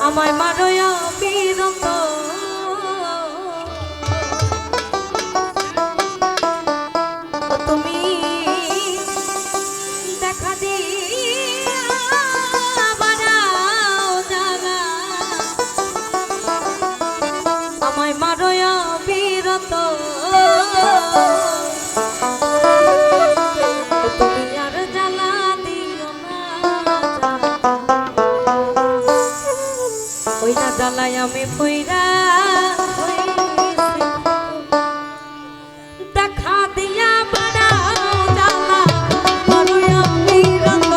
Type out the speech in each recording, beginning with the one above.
আমায় মারয়া বিরত তুমি দেখা দিয়া বাড়াও জ্বালা আমায় মারয়া বিরত তুমি আর জ্বালা দিও না ওই না জ্বালায় আমি পইরা দেখা দিয়া বাড়াও জ্বালা মারয়া বিরত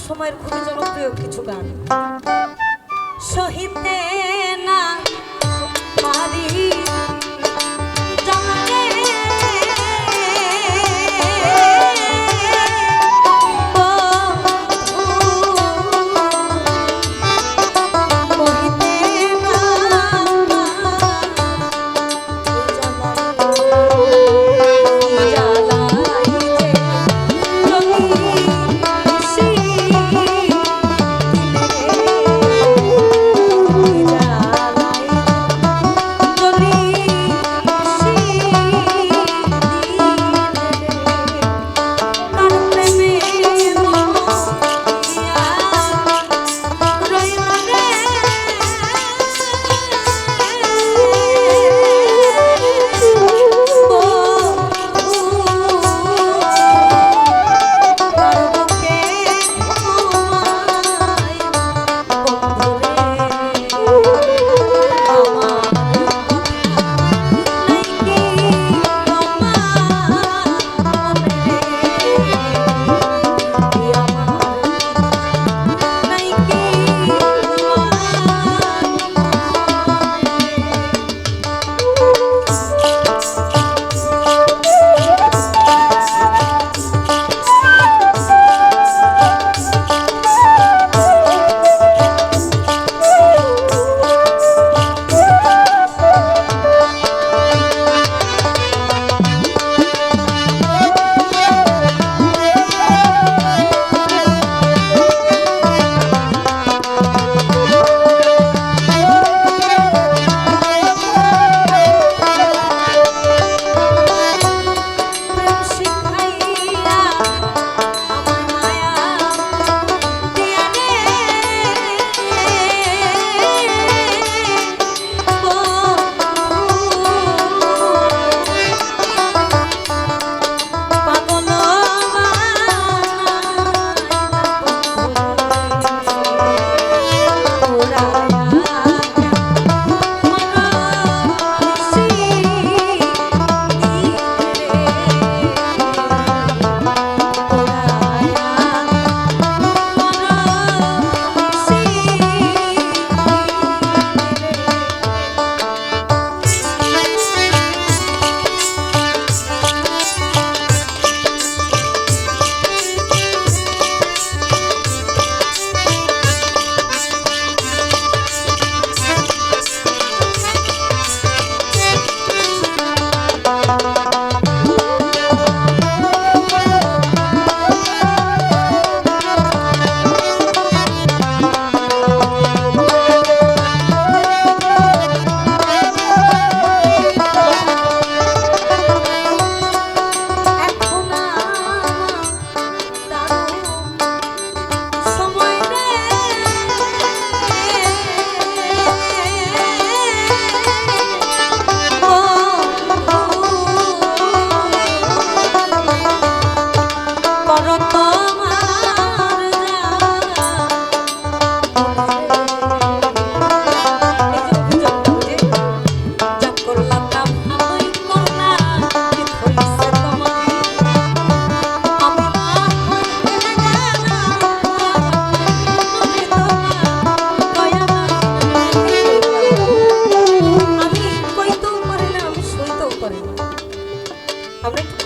সময়ের খুবই জনপ্রিয় কিছু গান সহিতে না পারি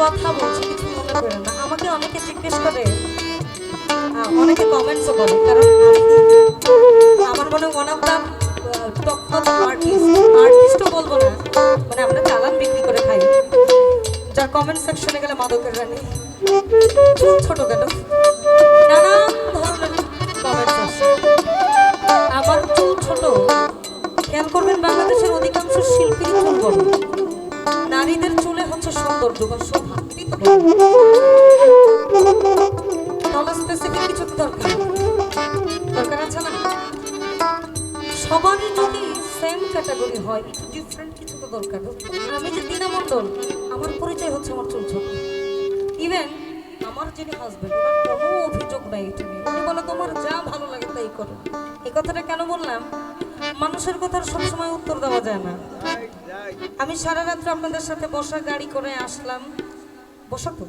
কথা বলছি, কিছু মনে করেন না। আমাকে অনেকে জিজ্ঞেস করে, অনেকে কমেন্টসও করে, কারণ আমার মনে ওয়ান অফ দ্য টপ আর্টিস্টও বলবো না, মানে আমরা চালান বিক্রি করে খাই, যার কমেন্ট সেকশনে গেলে মাদকের রানী চুল ছোট কেন, নানান ধরনের কমেন্টস আসে। আমার চুল ছোট, খেয়াল করবেন বাংলাদেশের অধিকাংশ শিল্পীর চুল বড়। নারীদের চুলে হচ্ছে সৌন্দর্য বা শোভা, তাহলে স্পেসিফিক কিছু দরকার দরকার আছে না? সবারই যদি সেম ক্যাটাগরি হয়, ডিফারেন্ট কিছু তো দরকার। আমি যে টিনা মণ্ডল, আমার পরিচয় হচ্ছে আমার চুল ছোট। ইভেন আমার যিনি হাজবেন্ড, ওনার কোনো অভিযোগ নাই এটা নিয়ে। উনি বলে তোমার যা ভালো লাগে তাই করো। এই কথাটা কেন বললাম? মানুষের কথার সবসময় উত্তর দেওয়া যায় না। আমি সারা রাত্র আপনাদের সাথে বসা গাড়ি করে আসলাম, বসা তো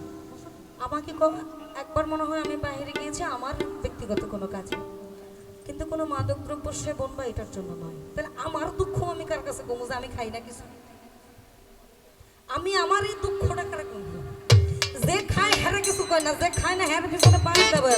আমাকে একবার মনে হয় আমি বাইরে গিয়েছি আমার ব্যক্তিগত কোনো কাজে, কিন্তু কোনো মাদক দ্রব্য সেবন বা এটার জন্য নয়। তাহলে আমার দুঃখ আমি কার কাছে কমু যে আমি খাই না কিছু? আমি আমার এই দুঃখটা কারে কমবো? যে খায় হ্যারে কিছু কয় না, যে খায় না হ্যারে পিছনে পানি দেবে।